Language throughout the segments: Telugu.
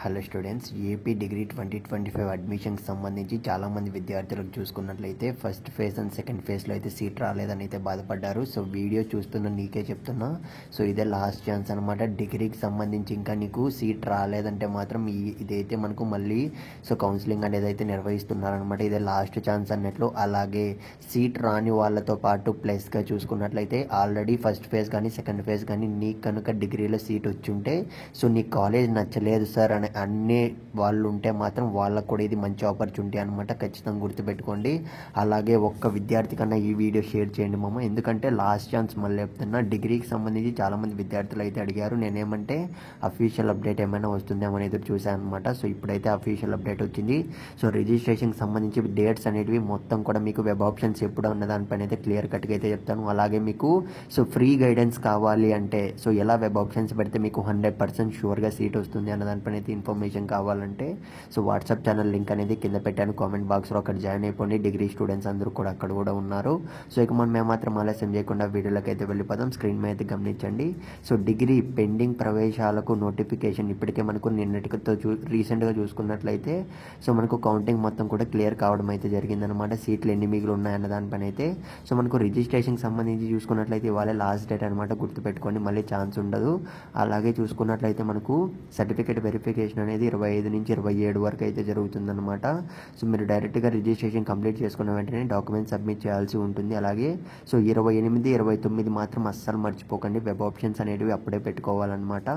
హలో స్టూడెంట్స్, ఏపీ డిగ్రీ 2025 అడ్మిషన్కి సంబంధించి చాలామంది విద్యార్థులకు చూసుకున్నట్లయితే ఫస్ట్ ఫేజ్ అండ్ సెకండ్ ఫేజ్లో అయితే సీట్ రాలేదని అయితే బాధపడ్డారు. సో వీడియో చూస్తున్న నీకే చెప్తున్నా, సో ఇదే లాస్ట్ ఛాన్స్ అనమాట. డిగ్రీకి సంబంధించి ఇంకా నీకు సీట్ రాలేదంటే మాత్రం ఇదైతే మనకు మళ్ళీ కౌన్సిలింగ్ అనేది అయితే నిర్వహిస్తున్నారనమాట. ఇదే లాస్ట్ ఛాన్స్ అన్నట్లు. అలాగే సీట్ రాని వాళ్ళతో పాటు ప్లస్గా చూసుకున్నట్లయితే ఆల్రెడీ ఫస్ట్ ఫేజ్ కానీ సెకండ్ ఫేజ్ కానీ నీకు కనుక డిగ్రీలో సీట్ వచ్చుంటే, సో నీ కాలేజ్ నచ్చలేదు సార్ అని అన్ని వాళ్ళు ఉంటే మాత్రం వాళ్ళకు కూడా ఇది మంచి ఆపర్చునిటీ అనమాట. ఖచ్చితంగా గుర్తుపెట్టుకోండి. అలాగే ఒక్క విద్యార్థి కన్నా ఈ వీడియో షేర్ చేయండి మామ, ఎందుకంటే లాస్ట్ ఛాన్స్ మళ్ళీ చెప్తున్నా. డిగ్రీకి సంబంధించి చాలామంది విద్యార్థులు అయితే అడిగారు, నేనేమంటే అఫీషియల్ అప్డేట్ ఏమైనా వస్తుందేమో అని ఎదురు చూశాను అనమాట. సో ఇప్పుడైతే అఫీషియల్ అప్డేట్ వచ్చింది. సో రిజిస్ట్రేషన్కి సంబంధించి డేట్స్ అనేటివి మొత్తం కూడా మీకు వెబ్ ఆప్షన్స్ ఎప్పుడు ఉన్న దానిపైన అయితే క్లియర్ కట్గా అయితే చెప్తాను. అలాగే మీకు ఫ్రీ గైడెన్స్ కావాలి అంటే ఎలా వెబ్ ఆప్షన్స్ పెడితే మీకు 100% షూర్గా సీట్ వస్తుంది అన్న దానిపైన అయితే ఇన్ఫర్మేషన్ కావాలంటే వాట్సాప్ ఛానల్ లింక్ అనేది కింద పెట్టాను కామెంట్ బాక్స్లో, అక్కడ జాయిన్ అయిపోండి. డిగ్రీ స్టూడెంట్స్ అందరూ కూడా అక్కడ కూడా ఉన్నారు. సో ఇక మనం ఏమాత్రం ఆలస్యం చేయకుండా వీడియోలోకి అయితే వెళ్ళిపోదాం. స్క్రీన్ మీద అయితే గమనించండి. సో డిగ్రీ పెండింగ్ ప్రవేశాలకు నోటిఫికేషన్ ఇప్పటికే మనకు నిన్నటితో రీసెంట్గా చూసుకున్నట్లయితే మనకు కౌంటింగ్ మొత్తం కూడా క్లియర్ కావడం అయితే జరిగిందనమాట. సీట్లు ఎన్ని మిగిలి ఉన్నాయన్న దానిపైన అయితే మనకు రిజిస్ట్రేషన్కి సంబంధించి చూసుకున్నట్లయితే ఇవాళ లాస్ట్ డేట్ అనమాట. గుర్తుపెట్టుకోండి, మళ్ళీ ఛాన్స్ ఉండదు. అలాగే చూసుకున్నట్లయితే మనకు సర్టిఫికేట్ వెరిఫికేషన్ అనేది 25 నుంచి 27 వరకు అయితే జరుగుతుందన్నమాట. సో మీరు డైరెక్ట్గా రిజిస్ట్రేషన్ కంప్లీట్ చేసుకున్న వెంటనే డాక్యుమెంట్ సబ్మిట్ చేయాల్సి ఉంటుంది. అలాగే 28, 29 మాత్రం అస్సలు మర్చిపోకండి. వెబ్ ఆప్షన్స్ అనేటివి అప్పుడే పెట్టుకోవాలన్నమాట.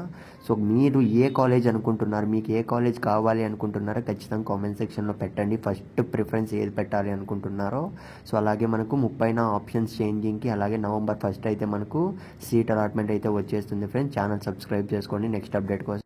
సో మీరు ఏ కాలేజ్ అనుకుంటున్నారు, మీకు ఏ కాలేజ్ కావాలి అనుకుంటున్నారో ఖచ్చితంగా కామెంట్ సెక్షన్లో పెట్టండి. ఫస్ట్ ప్రిఫరెన్స్ ఏది పెట్టాలి అనుకుంటున్నారో. సో అలాగే మనకు 30న ఆప్షన్స్ చేంజింగ్కి, అలాగే November 1 అయితే మనకు సీట్ అలాట్మెంట్ అయితే వచ్చేస్తుంది ఫ్రెండ్స్. ఛానల్ సబ్స్క్రైబ్ చేసుకోండి నెక్స్ట్ అప్డేట్ కోసం.